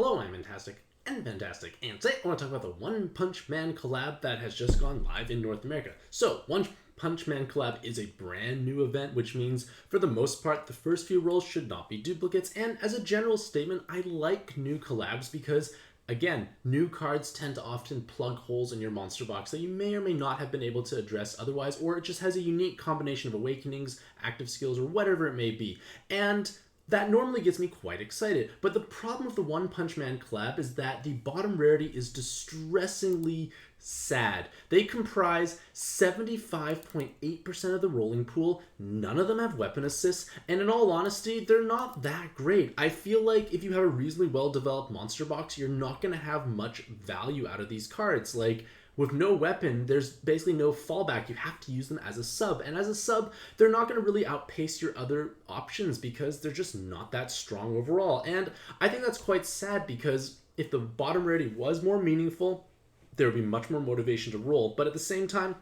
Hello, I'm Mantastic'c and Fantastic, and today I want to talk about the One Punch Man collab that has just gone live in North America. So, One Punch Man collab is a brand new event, which means, for the most part, the first few rolls should not be duplicates, and as a general statement, I like new collabs because, again, new cards tend to often plug holes in your monster box that you may or may not have been able to address otherwise, or it just has a unique combination of awakenings, active skills, or whatever it may be. And that normally gets me quite excited. But the problem with the One Punch Man collab is that the bottom rarity is distressingly sad. They comprise 75.8% of the rolling pool. None of them have weapon assists, and in all honesty, they're not that great. I feel like if you have a reasonably well-developed monster box, you're not going to have much value out of these cards. Like, with no weapon, there's basically no fallback. You have to use them as a sub. And as a sub, they're not going to really outpace your other options because they're just not that strong overall. And I think that's quite sad because if the bottom rarity was more meaningful, there would be much more motivation to roll. But at the same time,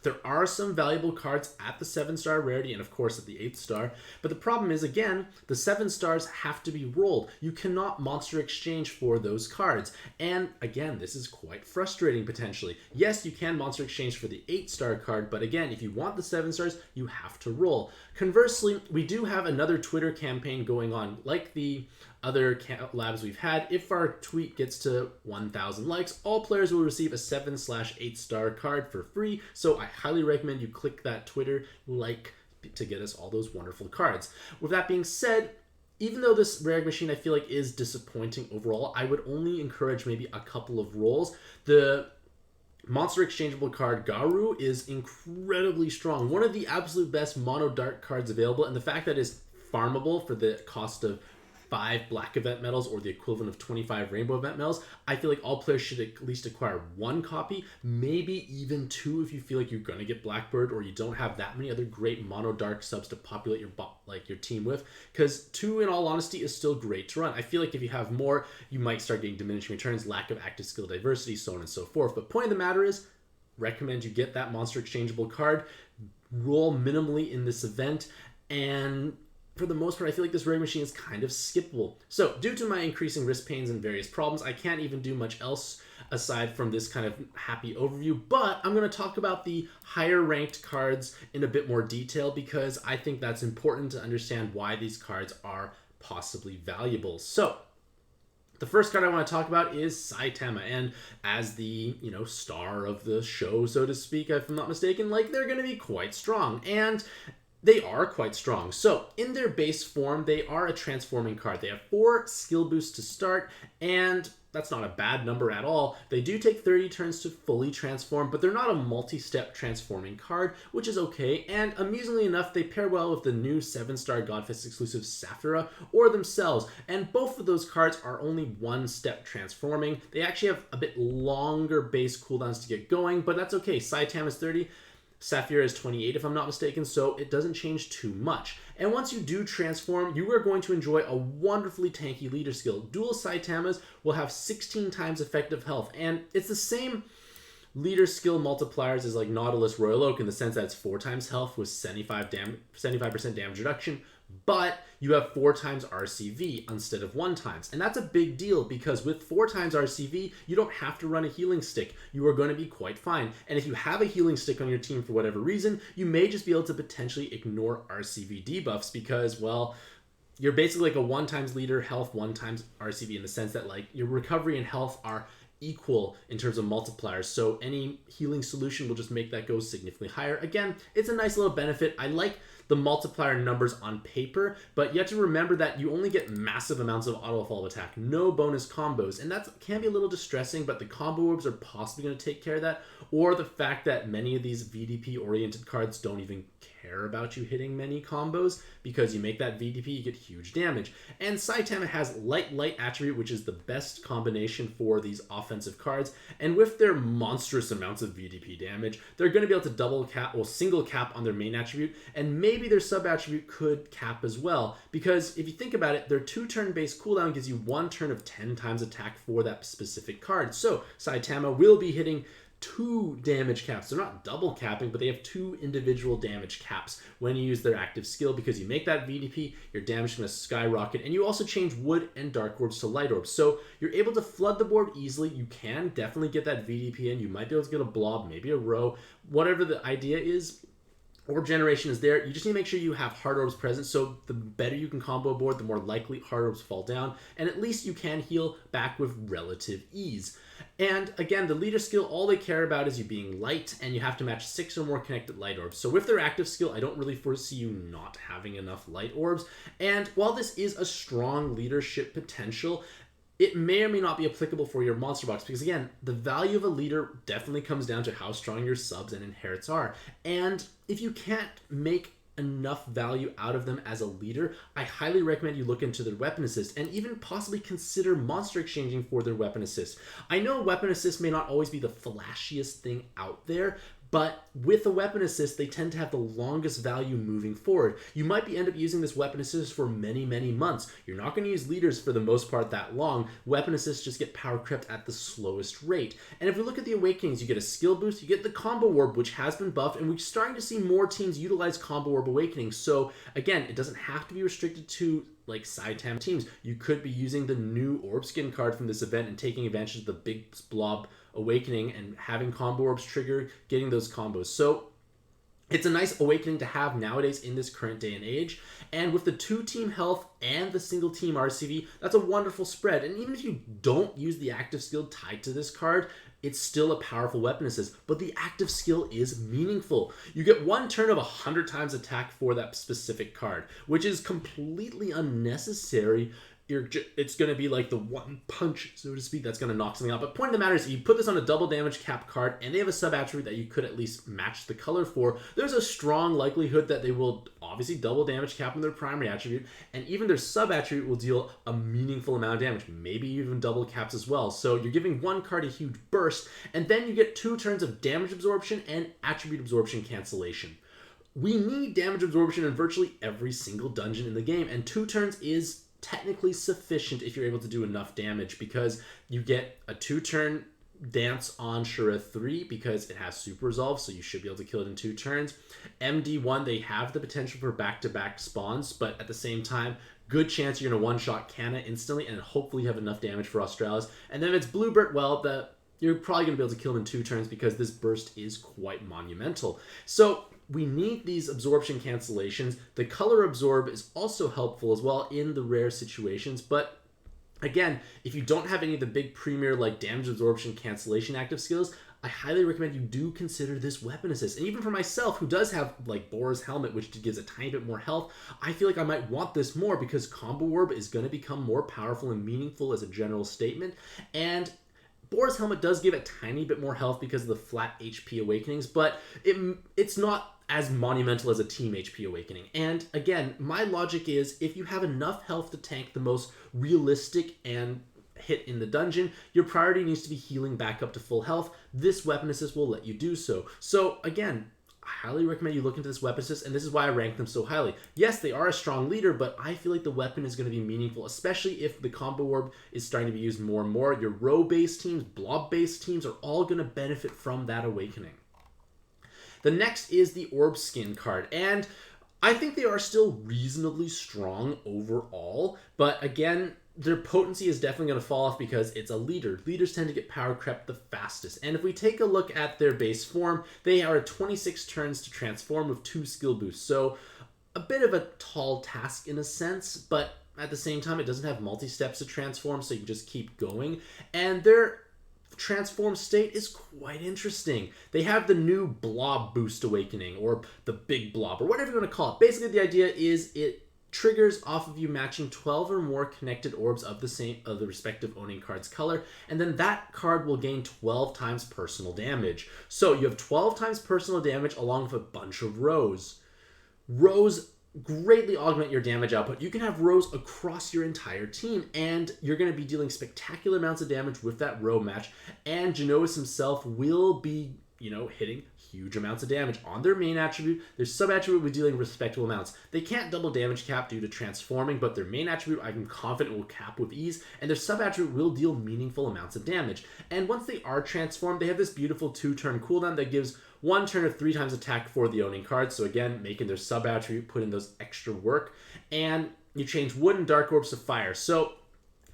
there are some valuable cards at the 7-star rarity and of course at the 8th star, but the problem is, again, the 7 stars have to be rolled. You cannot monster exchange for those cards. And again, this is quite frustrating potentially. Yes, you can monster exchange for the 8-star card, but again, if you want the 7 stars, you have to roll. Conversely, we do have another Twitter campaign going on, like the other labs we've had. If our tweet gets to 1,000 likes, all players will receive a 7/8-star card for free. So I highly recommend you click that Twitter like to get us all those wonderful cards. With that being said, even though this rare machine I feel like is disappointing overall, I would only encourage maybe a couple of rolls. The monster exchangeable card Garu is incredibly strong. One of the absolute best mono dark cards available, and the fact that it's farmable for the cost of 5 black event medals or the equivalent of 25 rainbow event medals, I feel like all players should at least acquire 1 copy, maybe even 2 if you feel like you're going to get Blackbird or you don't have that many other great mono dark subs to populate your team with, because 2, in all honesty, is still great to run. I feel like if you have more, you might start getting diminishing returns, lack of active skill diversity, so on and so forth. But point of the matter is, recommend you get that monster exchangeable card, roll minimally in this event, and for the most part, I feel like this rare machine is kind of skippable. So, due to my increasing wrist pains and various problems, I can't even do much else aside from this kind of happy overview, but I'm going to talk about the higher ranked cards in a bit more detail because I think that's important to understand why these cards are possibly valuable. So, the first card I want to talk about is Saitama, and as the, star of the show, so to speak, if I'm not mistaken, they're going to be quite strong, and they are quite strong. So, in their base form, they are a transforming card. They have 4 skill boosts to start, and that's not a bad number at all. They do take 30 turns to fully transform, but they're not a multi-step transforming card, which is okay, and amusingly enough, they pair well with the new 7-star Godfist exclusive Saphira or themselves, and both of those cards are only 1-step transforming. They actually have a bit longer base cooldowns to get going, but that's okay. Saitama is 30, Saphira is 28 if I'm not mistaken, so it doesn't change too much. And once you do transform, you are going to enjoy a wonderfully tanky leader skill. Dual Saitamas will have 16 times effective health, and it's the same leader skill multipliers as like Nautilus Royal Oak in the sense that it's 4 times health with 75% damage reduction, but you have 4 times RCV instead of 1 times. And that's a big deal because with 4 times RCV, you don't have to run a healing stick. You are going to be quite fine. And if you have a healing stick on your team for whatever reason, you may just be able to potentially ignore RCV debuffs because, well, you're basically like a 1 times leader health, 1 times RCV in the sense that like your recovery and health are equal in terms of multipliers, so any healing solution will just make that go significantly higher. Again, it's a nice little benefit. I like the multiplier numbers on paper, but you have to remember that you only get massive amounts of auto follow attack, no bonus combos, and that can be a little distressing, but the combo orbs are possibly going to take care of that, or the fact that many of these VDP oriented cards don't even care about you hitting many combos because you make that VDP, you get huge damage. And Saitama has light attribute, which is the best combination for these offensive cards, and with their monstrous amounts of VDP damage, they're going to be able to double cap or single cap on their main attribute, and maybe their sub attribute could cap as well, because if you think about it, their 2-turn base cooldown gives you 1 turn of 10 times attack for that specific card. So Saitama will be hitting 2 damage caps. They're not double capping, but they have 2 individual damage caps when you use their active skill, because you make that VDP, your damage is going to skyrocket, and you also change wood and dark orbs to light orbs. So you're able to flood the board easily. You can definitely get that VDP in. You might be able to get a blob, maybe a row, whatever the idea is. Orb generation is there. You just need to make sure you have hard orbs present, so the better you can combo a board, the more likely hard orbs fall down, and at least you can heal back with relative ease. And again, the leader skill, all they care about is you being light, and you have to match 6 or more connected light orbs. So with their active skill, I don't really foresee you not having enough light orbs. And while this is a strong leadership potential, it may or may not be applicable for your monster box, because again, the value of a leader definitely comes down to how strong your subs and inherits are. And if you can't make enough value out of them as a leader, I highly recommend you look into their weapon assist and even possibly consider monster exchanging for their weapon assist. I know weapon assist may not always be the flashiest thing out there, but with a weapon assist, they tend to have the longest value moving forward. You might end up using this weapon assist for many, many months. You're not going to use leaders for the most part that long. Weapon assists just get power crept at the slowest rate. And if we look at the Awakenings, you get a skill boost, you get the Combo Orb, which has been buffed, and we're starting to see more teams utilize Combo Orb Awakenings. So again, it doesn't have to be restricted to like Saitama teams. You could be using the new Orb Skin card from this event and taking advantage of the big blob awakening and having combo orbs trigger, getting those combos. So it's a nice awakening to have nowadays in this current day and age. And with the 2-team health and the single team RCV, that's a wonderful spread. And even if you don't use the active skill tied to this card, it's still a powerful weapon assist, but the active skill is meaningful. You get 1 turn of 100 times attack for that specific card, which is completely unnecessary. It's going to be like the one punch, so to speak, that's going to knock something out. But point of the matter is, you put this on a double damage cap card, and they have a sub-attribute that you could at least match the color for. There's a strong likelihood that they will obviously double damage cap on their primary attribute, and even their sub-attribute will deal a meaningful amount of damage, maybe even double caps as well. So you're giving one card a huge burst, and then you get 2 turns of damage absorption and attribute absorption cancellation. We need damage absorption in virtually every single dungeon in the game, and 2 turns is technically sufficient if you're able to do enough damage, because you get a 2-turn dance on Shura 3 because it has super resolve, so you should be able to kill it in 2 turns. MD1, they have the potential for back-to-back spawns, but at the same time, good chance you're going to one-shot Canna instantly and hopefully have enough damage for Australis. And then if it's Bluebird, well, you're probably going to be able to kill him in 2 turns because this burst is quite monumental. So we need these absorption cancellations. The color absorb is also helpful as well in the rare situations, but again, if you don't have any of the big premier like damage absorption cancellation active skills, I highly recommend you do consider this weapon assist. And even for myself, who does have like Boros helmet, which gives a tiny bit more health, I feel like I might want this more because Combo Orb is going to become more powerful and meaningful as a general statement. And Boros helmet does give a tiny bit more health because of the flat HP awakenings, but it's not as monumental as a team HP awakening. And again, my logic is if you have enough health to tank the most realistic and hit in the dungeon, your priority needs to be healing back up to full health. This weapon assist will let you do so. So again, I highly recommend you look into this weapon assist, and this is why I rank them so highly. Yes, they are a strong leader, but I feel like the weapon is going to be meaningful, especially if the combo orb is starting to be used more and more. Your row-based teams, blob-based teams are all going to benefit from that awakening. The next is the Orb Skin card, and I think they are still reasonably strong overall, but again, their potency is definitely going to fall off because it's a leader. Leaders tend to get power crept the fastest, and if we take a look at their base form, they are 26 turns to transform with 2 skill boosts, so a bit of a tall task in a sense, but at the same time, it doesn't have multi-steps to transform, so you can just keep going, and their transform state is quite interesting. They have the new blob boost awakening, or the big blob, or whatever you want to call it. Basically, the idea is it triggers off of you matching 12 or more connected orbs of the respective owning card's color, and then that card will gain 12 times personal damage. So you have 12 times personal damage along with a bunch of rows. Rows greatly augment your damage output. You can have rows across your entire team, and you're going to be dealing spectacular amounts of damage with that row match, and Genos himself will be you know, hitting huge amounts of damage on their main attribute. Their sub attribute will be dealing respectable amounts. They can't double damage cap due to transforming, but their main attribute I'm confident will cap with ease, and their sub attribute will deal meaningful amounts of damage. And once they are transformed, they have this beautiful 2-turn cooldown that gives 1 turn of 3 times attack for the owning card. So again, making their sub attribute put in those extra work. And you change wood and dark orbs to fire. So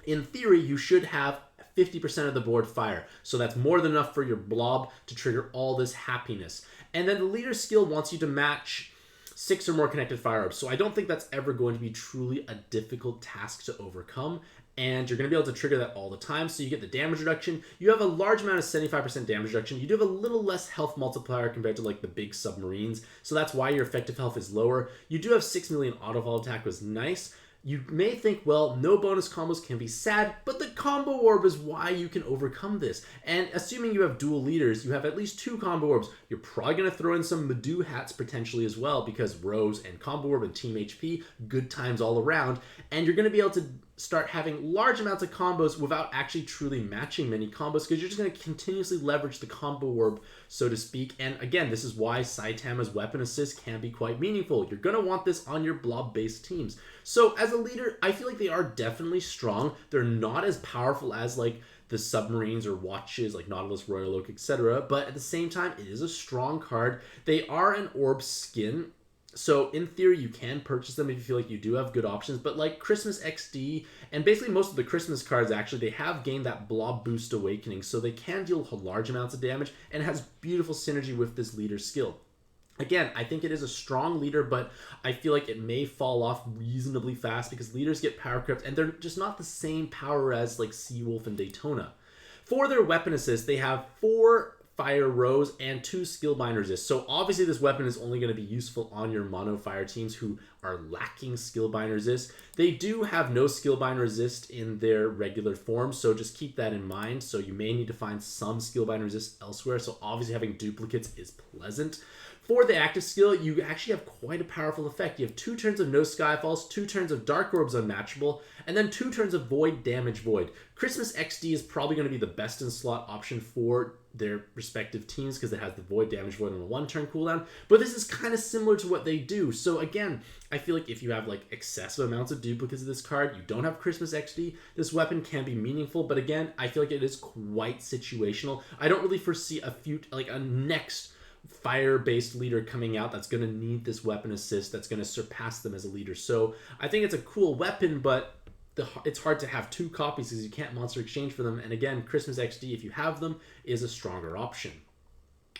in theory, you should have 50% of the board fire. So that's more than enough for your blob to trigger all this happiness. And then the leader skill wants you to match 6 or more connected fire orbs. So I don't think that's ever going to be truly a difficult task to overcome. And you're going to be able to trigger that all the time. So you get the damage reduction. You have a large amount of 75% damage reduction. You do have a little less health multiplier compared to like the big submarines. So that's why your effective health is lower. You do have 6 million auto-fall attack, was nice. You may think, well, no bonus combos can be sad, but the combo orb is why you can overcome this. And assuming you have dual leaders, you have at least 2 combo orbs. You're probably going to throw in some Madoo hats potentially as well, because Rose and combo orb and team HP, good times all around. And you're going to be able to start having large amounts of combos without actually truly matching many combos, because you're just going to continuously leverage the combo orb, so to speak. And again, this is why Saitama's weapon assist can be quite meaningful. You're going to want this on your blob-based teams. So as a leader, I feel like they are definitely strong. They're not as powerful as like the submarines or watches like Nautilus, Royal Oak, etc. But at the same time, it is a strong card. They are an orb skin. So in theory, you can purchase them if you feel like you do have good options, but like Christmas XD and basically most of the Christmas cards, actually, they have gained that blob boost awakening, so they can deal large amounts of damage and it has beautiful synergy with this leader skill. Again, I think it is a strong leader, but I feel like it may fall off reasonably fast because leaders get power crept and they're just not the same power as like Seawolf and Daytona. For their weapon assist, they have 4 Fire Rose and 2 Skillbind Resist. So obviously this weapon is only going to be useful on your mono fire teams who are lacking Skillbind Resist. They do have no Skillbind Resist in their regular form, so just keep that in mind. So you may need to find some Skillbind Resist elsewhere, so obviously having duplicates is pleasant. For the active skill, you actually have quite a powerful effect. You have 2 turns of no Skyfalls, 2 turns of Dark Orbs Unmatchable, and then 2 turns of Void Damage Void. Christmas XD is probably going to be the best in slot option for their respective teams because it has the Void Damage Void on a 1-turn cooldown, but this is kind of similar to what they do. So again, I feel like if you have like excessive amounts of duplicates of this card, you don't have Christmas XD, this weapon can be meaningful, but again, I feel like it is quite situational. I don't really foresee a next fire-based leader coming out that's going to need this weapon assist that's going to surpass them as a leader. So I think it's a cool weapon, but it's hard to have 2 copies because you can't monster exchange for them. And again, Christmas XD, if you have them, is a stronger option.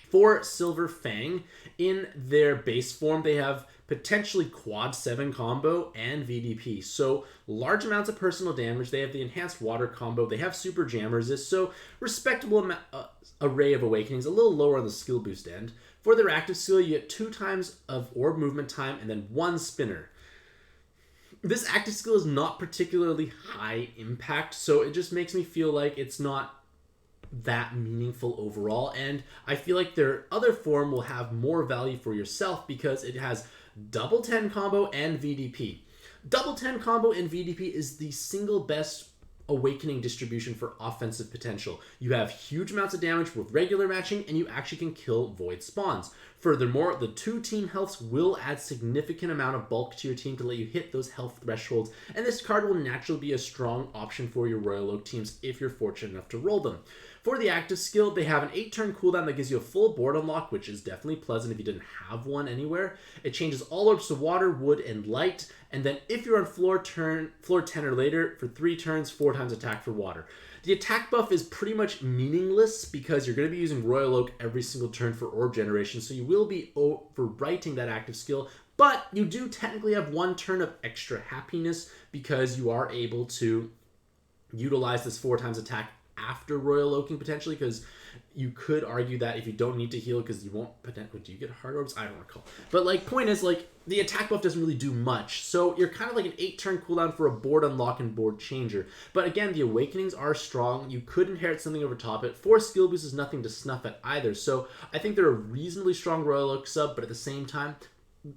For Silverfang, in their base form, they have potentially quad 7 combo and VDP. So large amounts of personal damage. They have the enhanced water combo. They have super jam resist. So respectable array of awakenings, a little lower on the skill boost end. For their active skill, you get 2 times of orb movement time and then 1 spinner. This active skill is not particularly high impact, so it just makes me feel like it's not that meaningful overall, and I feel like their other form will have more value for yourself because it has double 10 combo and VDP. Double 10 combo and VDP is the single best awakening distribution for offensive potential. You have huge amounts of damage with regular matching, and you actually can kill void spawns. Furthermore, the 2 team healths will add significant amount of bulk to your team to let you hit those health thresholds, and this card will naturally be a strong option for your Royal Oak teams if you're fortunate enough to roll them. For the active skill, they have an 8-turn cooldown that gives you a full board unlock, which is definitely pleasant if you didn't have one anywhere. It changes all orbs to water, wood, and light, and then if you're on floor 10 or later, for 3 turns, 4 times attack for water. The attack buff is pretty much meaningless because you're going to be using Royal Oak every single turn for orb generation, so you will be overwriting that active skill, but you do technically have 1 turn of extra happiness because you are able to utilize this 4 times attack after Royal Oaking potentially, because you could argue that if you don't need to heal because you won't potentially, do you get hard orbs? I don't recall. But like, point is, like, the attack buff doesn't really do much, so you're kind of like an 8-turn cooldown for a board unlock and board changer. But again, the awakenings are strong. You could inherit something over top it. 4 skill boost is nothing to snuff at either, so I think they're a reasonably strong Royal Oak sub, but at the same time,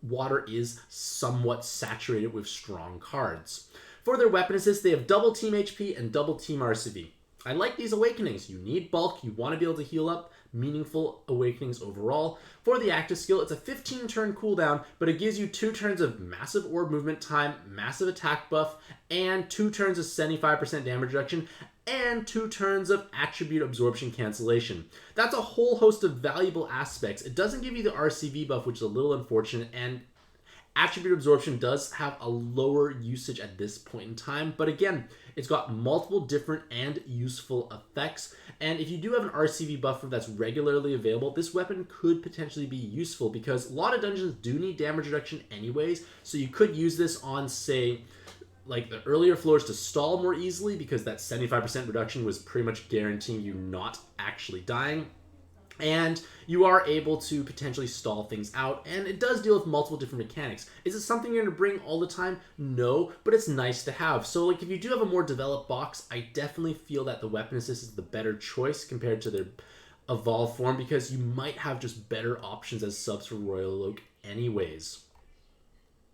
water is somewhat saturated with strong cards. For their weapon assist, they have double team HP and double team RCV. I like these awakenings. You need bulk, you want to be able to heal up, meaningful awakenings overall. For the active skill, it's a 15 turn cooldown, but it gives you 2 turns of massive orb movement time, massive attack buff, and 2 turns of 75% damage reduction, and 2 turns of attribute absorption cancellation. That's a whole host of valuable aspects. It doesn't give you the RCV buff, which is a little unfortunate, and attribute absorption does have a lower usage at this point in time, but again, it's got multiple different and useful effects, and if you do have an RCV buffer that's regularly available, this weapon could potentially be useful because a lot of dungeons do need damage reduction anyways, so you could use this on, say, like the earlier floors to stall more easily because that 75% reduction was pretty much guaranteeing you not actually dying. And you are able to potentially stall things out, and it does deal with multiple different mechanics. Is it something you're going to bring all the time? No, but it's nice to have. So like if you do have a more developed box, I definitely feel that the weapon assist is the better choice compared to their evolved form because you might have just better options as subs for Royal Oak anyways.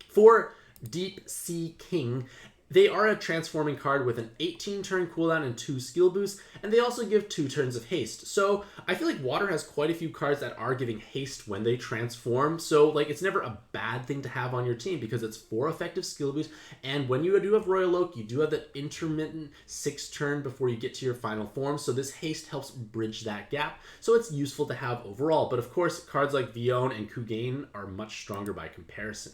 For Deep Sea King, they are a transforming card with an 18 turn cooldown and 2 skill boosts, and they also give 2 turns of haste. So I feel like Water has quite a few cards that are giving haste when they transform, so like it's never a bad thing to have on your team because it's 4 effective skill boosts, and when you do have Royal Oak, you do have that intermittent 6 turn before you get to your final form, so this haste helps bridge that gap, so it's useful to have overall. But of course, cards like Vion and Kugain are much stronger by comparison.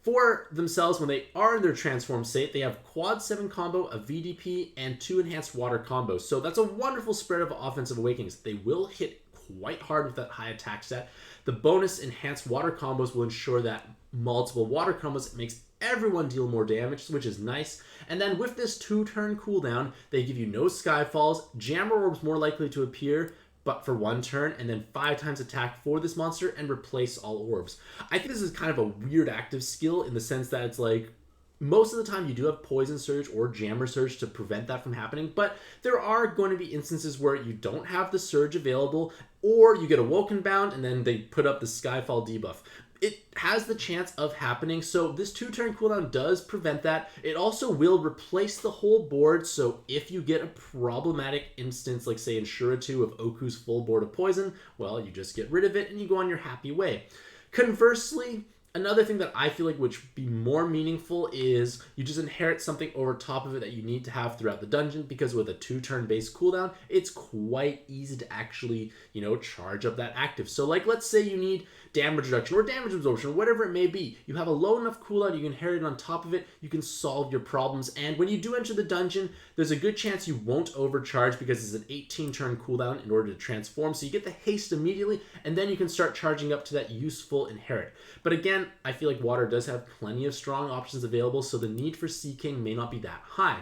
For themselves, when they are in their transform state, they have quad 7 combo, a VDP, and 2 enhanced water combos. So that's a wonderful spread of offensive awakenings. They will hit quite hard with that high attack stat. The bonus enhanced water combos will ensure that multiple water combos makes everyone deal more damage, which is nice. And then with this 2 turn cooldown, they give you no Skyfalls, Jammer Orbs more likely to appear, but for 1 turn, and then 5 times attack for this monster and replace all orbs. I think this is kind of a weird active skill in the sense that it's like, most of the time you do have Poison Surge or Jammer Surge to prevent that from happening, but there are going to be instances where you don't have the Surge available, or you get Awoken Bound and then they put up the Skyfall debuff. It has the chance of happening, so this 2 turn cooldown does prevent that. It also will replace the whole board, so if you get a problematic instance, like say in Shura 2 of Oku's full board of poison, well, you just get rid of it and you go on your happy way. Conversely, another thing that I feel like would be more meaningful is you just inherit something over top of it that you need to have throughout the dungeon, because with a 2 turn base cooldown, it's quite easy to actually, charge up that active. So like, let's say you need damage reduction or damage absorption or whatever it may be. You have a low enough cooldown, you can inherit it on top of it, you can solve your problems, and when you do enter the dungeon, there's a good chance you won't overcharge because it's an 18 turn cooldown in order to transform, so you get the haste immediately, and then you can start charging up to that useful inherit. But again, I feel like Water does have plenty of strong options available, so the need for Sea King may not be that high.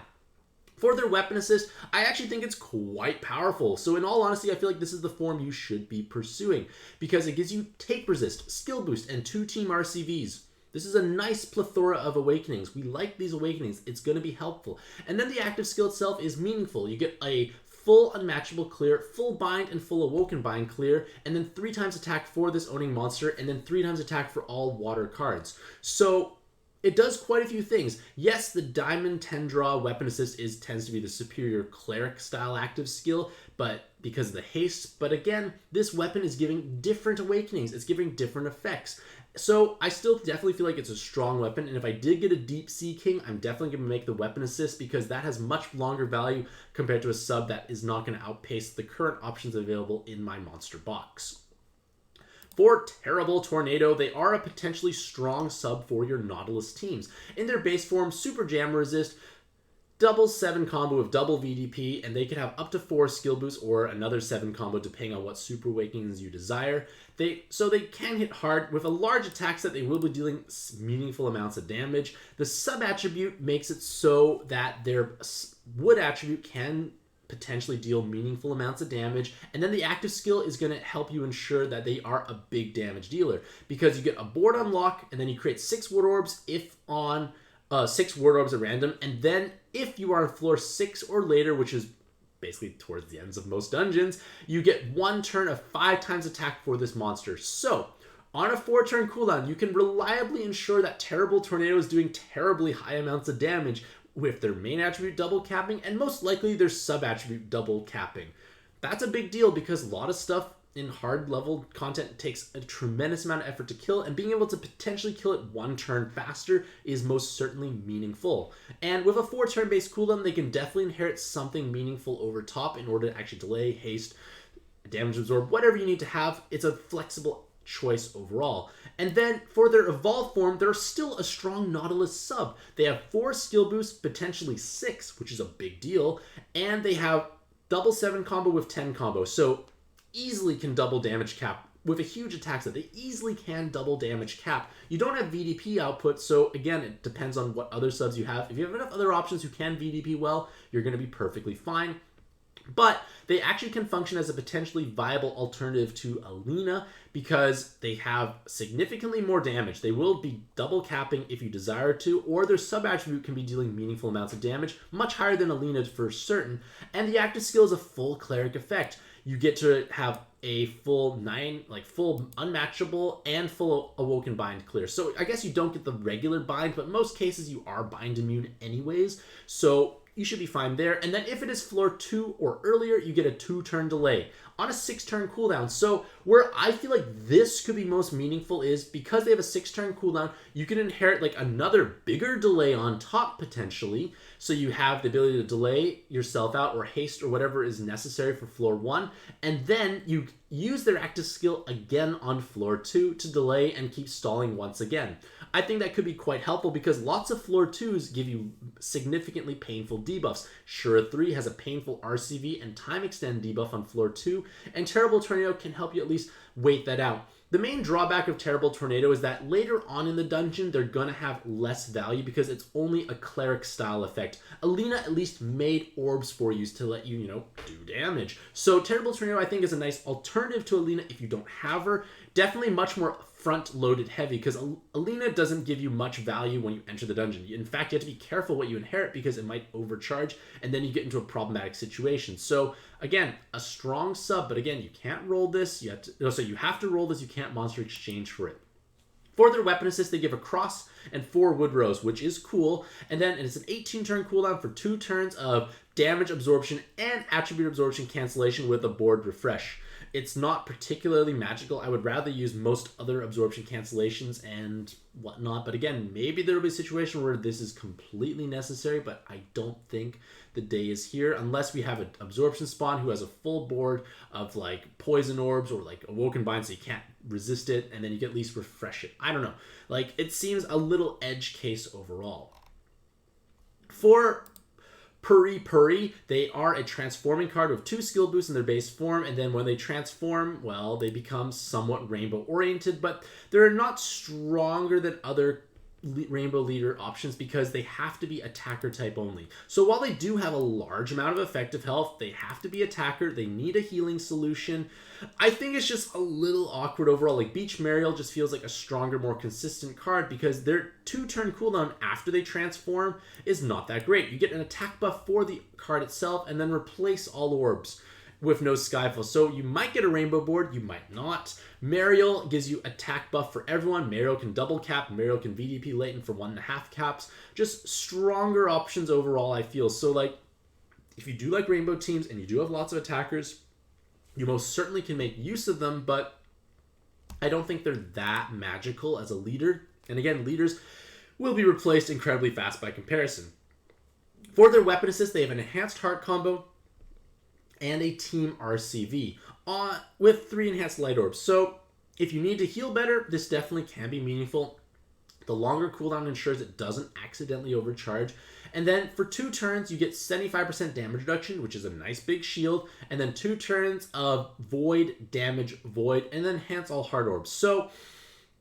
For their weapon assist, I actually think it's quite powerful. So in all honesty, I feel like this is the form you should be pursuing because it gives you Take Resist, Skill Boost, and 2 team RCVs. This is a nice plethora of awakenings. We like these awakenings. It's going to be helpful. And then the active skill itself is meaningful. You get a full Unmatchable clear, full bind, and full Awoken bind clear, and then 3 times attack for this owning monster, and then 3 times attack for all water cards. So it does quite a few things. Yes, the Diamond 10 draw weapon assist tends to be the superior cleric style active skill, but because of the haste. But again, this weapon is giving different awakenings. It's giving different effects. So I still definitely feel like it's a strong weapon, and if I did get a Deep Sea King, I'm definitely going to make the weapon assist because that has much longer value compared to a sub that is not going to outpace the current options available in my monster box. For Terrible Tornado, they are a potentially strong sub for your Nautilus teams. In their base form, Super Jam Resist, double 7 combo with double VDP, and they can have up to 4 skill boosts or another 7 combo depending on what super awakenings you desire. So they can hit hard. With a large attack set, they will be dealing meaningful amounts of damage. The sub attribute makes it so that their wood attribute can potentially deal meaningful amounts of damage, and then the active skill is going to help you ensure that they are a big damage dealer because you get a board unlock, and then you create 6 ward orbs if on 6 ward orbs at random, and then if you are on floor 6 or later, which is basically towards the ends of most dungeons, you get 1 turn of 5 times attack for this monster. So on a 4 turn cooldown, you can reliably ensure that Terrible Tornado is doing terribly high amounts of damage with their main attribute double capping and most likely their sub attribute double capping. That's a big deal because a lot of stuff in hard level content takes a tremendous amount of effort to kill, and being able to potentially kill it one turn faster is most certainly meaningful. And with a 4 turn based cooldown, they can definitely inherit something meaningful over top in order to actually delay, haste, damage absorb, whatever you need to have. It's a flexible choice overall. And then for their evolved form, they're still a strong Nautilus sub. They have 4 skill boosts, potentially 6, which is a big deal, and they have double 7 combo with 10 combo, so easily can double damage cap with a huge attack set. They easily can double damage cap. You don't have VDP output, so again, it depends on what other subs you have. If you have enough other options who can VDP well, you're going to be perfectly fine. But they actually can function as a potentially viable alternative to Alina because they have significantly more damage. They will be double capping if you desire to, or their sub-attribute can be dealing meaningful amounts of damage, much higher than Alina for certain. And the active skill is a full cleric effect. You get to have a full full unmatchable and full awoken bind clear. So I guess you don't get the regular bind, but in most cases you are bind immune anyways. So you should be fine there. And then if it is floor 2 or earlier, you get a 2-turn delay on a 6-turn cooldown. So where I feel like this could be most meaningful is because they have a 6-turn cooldown, you can inherit like another bigger delay on top potentially. So you have the ability to delay yourself out or haste or whatever is necessary for floor 1. And then you use their active skill again on floor 2 to delay and keep stalling once again. I think that could be quite helpful because lots of floor 2s give you significantly painful debuffs. Shura 3 has a painful RCV and time extend debuff on floor 2, and Terrible Tornado can help you at least wait that out. The main drawback of Terrible Tornado is that later on in the dungeon, they're going to have less value because it's only a cleric style effect. Alina at least made orbs for you to let you, do damage. So Terrible Tornado I think is a nice alternative to Alina if you don't have her. Definitely much more front-loaded heavy because Alina doesn't give you much value when you enter the dungeon. In fact, you have to be careful what you inherit because it might overcharge and then you get into a problematic situation. So again, a strong sub, but again, you can't roll this. You have to roll this. You can't monster exchange for it. For their weapon assist, they give a cross and 4 wood rows, which is cool. And then it's an 18-turn cooldown for 2 turns of damage absorption and attribute absorption cancellation with a board refresh. It's not particularly magical. I would rather use most other absorption cancellations and whatnot. But again, maybe there will be a situation where this is completely necessary, but I don't think the day is here unless we have an absorption spawn who has a full board of like poison orbs or like awoken bind so you can't resist it and then you can at least refresh it. I don't know. Like, it seems a little edge case overall. For Puri-puri, they are a transforming card with 2 skill boosts in their base form, and then when they transform, well, they become somewhat rainbow oriented, but they're not stronger than other rainbow leader options because they have to be attacker type only. So while they do have a large amount of effective health, they have to be attacker, they need a healing solution. I think it's just a little awkward overall. Like, Beach Mariel just feels like a stronger, more consistent card because their 2-turn cooldown after they transform is not that great. You get an attack buff for the card itself and then replace all orbs with no Skyfall. So you might get a rainbow board, you might not. Mariel gives you attack buff for everyone. Mariel can double cap, Mariel can VDP latent for 1.5 caps. Just stronger options overall, I feel. So like, if you do like rainbow teams and you do have lots of attackers, you most certainly can make use of them, but I don't think they're that magical as a leader. And again, leaders will be replaced incredibly fast by comparison. For their weapon assist, they have an enhanced heart combo and a team RCV with 3 enhanced light orbs. So if you need to heal better, this definitely can be meaningful. The longer cooldown ensures it doesn't accidentally overcharge. And then for 2 turns, you get 75% damage reduction, which is a nice big shield. And then 2 turns of void, damage, void, and then enhance all hard orbs. So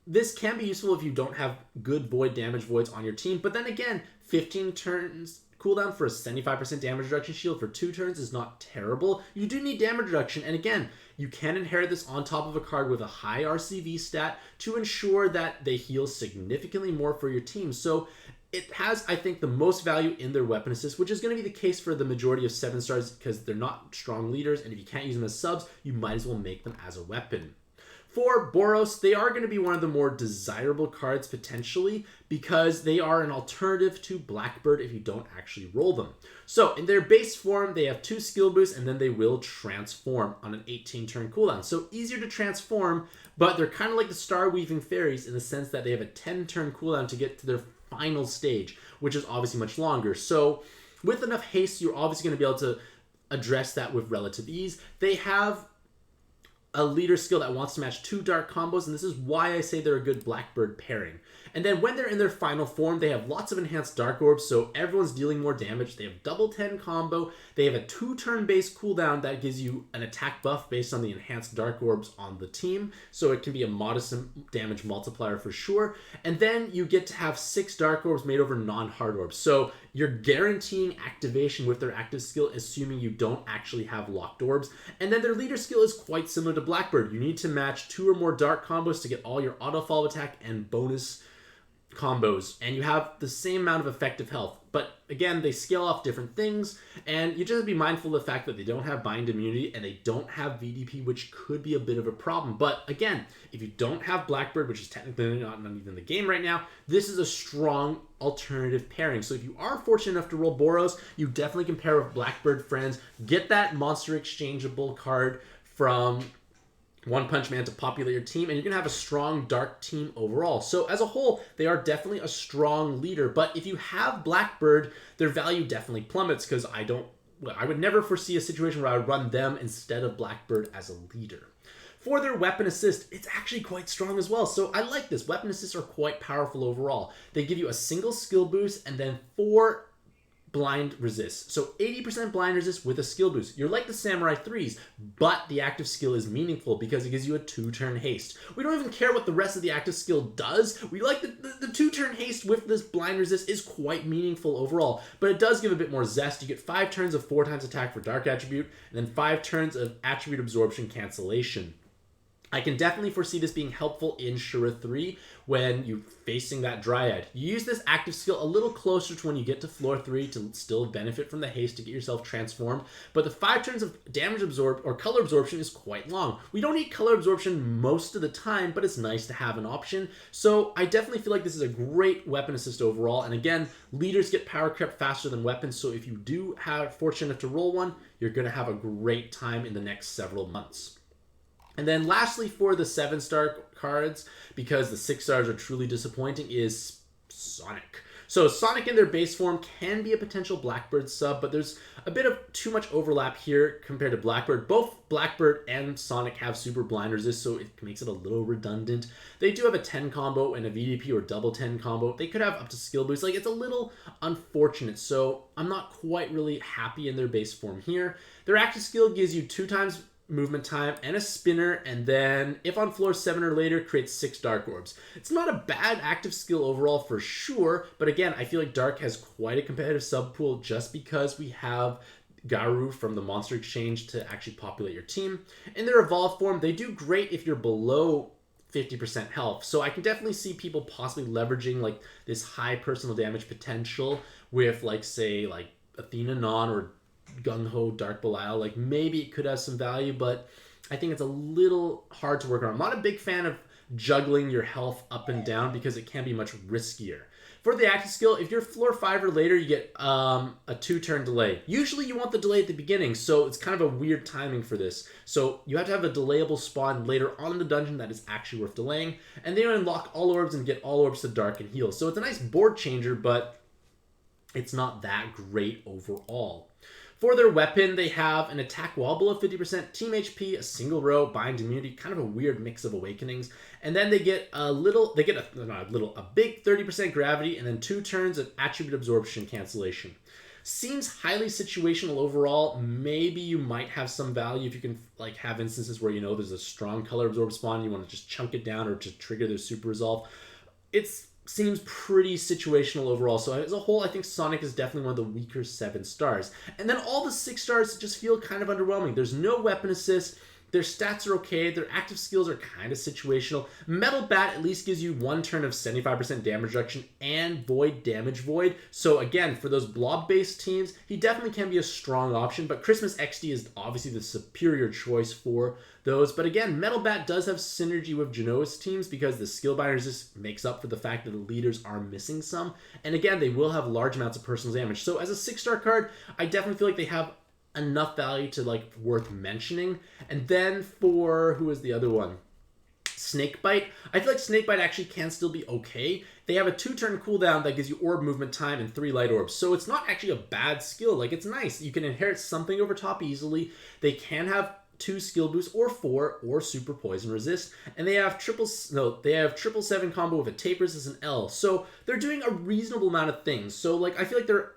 this can be useful if you don't have good void damage voids on your team. But then again, 15 turns cooldown for a 75% damage reduction shield for 2 turns is not terrible. You do need damage reduction, and again, you can inherit this on top of a card with a high RCV stat to ensure that they heal significantly more for your team. So it has, I think, the most value in their weapon assist, which is going to be the case for the majority of 7 stars because they're not strong leaders, and if you can't use them as subs, you might as well make them as a weapon. For Boros, they are going to be one of the more desirable cards potentially because they are an alternative to Blackbird if you don't actually roll them. So in their base form, they have 2 skill boosts and then they will transform on an 18-turn cooldown. So easier to transform, but they're kind of like the Star Weaving Fairies in the sense that they have a 10-turn cooldown to get to their final stage, which is obviously much longer. So with enough haste, you're obviously going to be able to address that with relative ease. They have a leader skill that wants to match 2 dark combos, and this is why I say they're a good Blackbird pairing. And then when they're in their final form, they have lots of enhanced dark orbs, so everyone's dealing more damage. They have double 10 combo. They have a 2-turn base cooldown that gives you an attack buff based on the enhanced dark orbs on the team, so it can be a modest damage multiplier for sure. And then you get to have 6 dark orbs made over non-hard orbs, so you're guaranteeing activation with their active skill, assuming you don't actually have locked orbs. And then their leader skill is quite similar to Blackbird. You need to match 2 or more dark combos to get all your auto follow attack and bonus combos, and you have the same amount of effective health. But again, they scale off different things, and you just have to be mindful of the fact that they don't have bind immunity and they don't have VDP, which could be a bit of a problem. But again, if you don't have Blackbird, which is technically not even in the game right now, this is a strong alternative pairing. So if you are fortunate enough to roll Boros, you definitely can pair with Blackbird friends. Get that monster exchangeable card from One Punch Man to populate your team, and you're going to have a strong dark team overall. So as a whole, they are definitely a strong leader, but if you have Blackbird, their value definitely plummets because I would never foresee a situation where I would run them instead of Blackbird as a leader. For their weapon assist, it's actually quite strong as well. So I like this. Weapon assists are quite powerful overall. They give you a single skill boost and then 4 blind resist. So 80% blind resist with a skill boost. You're like the Samurai 3s, but the active skill is meaningful because it gives you a 2-turn haste. We don't even care what the rest of the active skill does. We like the 2-turn haste with this blind resist is quite meaningful overall, but it does give a bit more zest. You get 5 turns of 4 times attack for dark attribute, and then 5 turns of attribute absorption cancellation. I can definitely foresee this being helpful in Shura 3 when you're facing that Dryad. You use this active skill a little closer to when you get to floor 3 to still benefit from the haste to get yourself transformed, but the 5 turns of damage absorbed or color absorption is quite long. We don't need color absorption most of the time, but it's nice to have an option. So I definitely feel like this is a great weapon assist overall, and again, leaders get power crept faster than weapons, so if you do have fortune enough to roll one, you're going to have a great time in the next several months. And then lastly, for the 7-star cards, because the 6 stars are truly disappointing, is Sonic. So Sonic in their base form can be a potential Blackbird sub, but there's a bit of too much overlap here compared to Blackbird. Both Blackbird and Sonic have super blind resist, so it makes it a little redundant. They do have a 10 combo and a VDP or double 10 combo. They could have up to skill boost. Like, it's a little unfortunate, so I'm not quite really happy in their base form here. Their active skill gives you 2 times movement time and a spinner, and then if on floor 7 or later, creates 6 dark orbs. It's not a bad active skill overall for sure, but again, I feel like dark has quite a competitive sub pool just because we have Garu from the Monster Exchange to actually populate your team. In their evolved form, they do great if you're below 50% health, so I can definitely see people possibly leveraging like this high personal damage potential with, like, say, like Athena Non or Gung-Ho Dark Belial. Like, maybe it could have some value, but I think it's a little hard to work on. I'm not a big fan of juggling your health up and down because it can be much riskier. For the active skill, if you're floor 5 or later, you get a 2-turn delay. Usually you want the delay at the beginning, so it's kind of a weird timing for this. So you have to have a delayable spawn later on in the dungeon that is actually worth delaying, and then you unlock all orbs and get all orbs to dark and heal. So it's a nice board changer, but it's not that great overall. For their weapon, they have an attack wall below 50%, team HP, a single row, bind immunity, kind of a weird mix of awakenings. And then they get a big 30% gravity, and then 2 turns of attribute absorption cancellation. Seems highly situational overall. Maybe you might have some value if you can, like, have instances where, you know, there's a strong color absorb spawn, and you want to just chunk it down or to trigger their super resolve. Seems pretty situational overall. So as a whole, I think Sonic is definitely one of the weaker 7 stars. And then all the 6 stars just feel kind of underwhelming. There's no weapon assist. Their stats are okay. Their active skills are kind of situational. Metal Bat at least gives you one turn of 75% damage reduction and Void damage Void. So again, for those blob-based teams, he definitely can be a strong option, but Christmas XD is obviously the superior choice for those. But again, Metal Bat does have synergy with Genos teams because the skill binders just makes up for the fact that the leaders are missing some. And again, they will have large amounts of personal damage. So as a 6-star card, I definitely feel like they have enough value to like worth mentioning. And then for, who is the other one? Snakebite. I feel like Snakebite actually can still be okay. They have a 2-turn cooldown that gives you orb movement time and 3 light orbs. So it's not actually a bad skill. Like, it's nice. You can inherit something over top easily. They can have 2 skill boosts or 4 or super poison resist, and they have triple 7 combo with a tape resist and L. So they're doing a reasonable amount of things. So like I feel like they're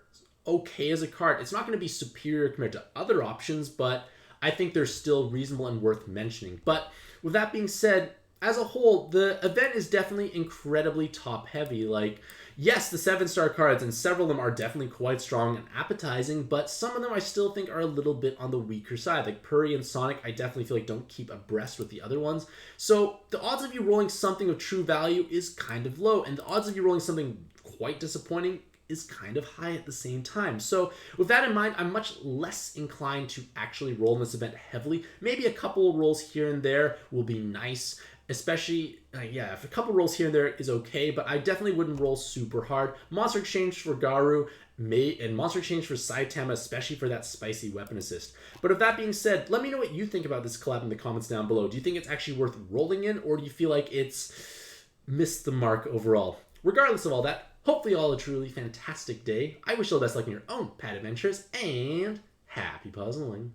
okay as a card. It's not going to be superior compared to other options, but I think they're still reasonable and worth mentioning. But with that being said, as a whole, the event is definitely incredibly top heavy. Like, yes, the 7-star cards and several of them are definitely quite strong and appetizing, but some of them I still think are a little bit on the weaker side. Like Puri and Sonic, I definitely feel like don't keep abreast with the other ones. So the odds of you rolling something of true value is kind of low, and the odds of you rolling something quite disappointing is kind of high at the same time. So with that in mind, I'm much less inclined to actually roll in this event heavily. Maybe a couple of rolls here and there will be nice. Especially, yeah, if a couple rolls here and there is okay, but I definitely wouldn't roll super hard. Monster Exchange for Garu, and Monster Exchange for Saitama, especially for that spicy weapon assist. But with that being said, let me know what you think about this collab in the comments down below. Do you think it's actually worth rolling in, or do you feel like it's missed the mark overall? Regardless of all that, hopefully you all a truly fantastic day. I wish you all the best luck in your own pad adventures, and happy puzzling.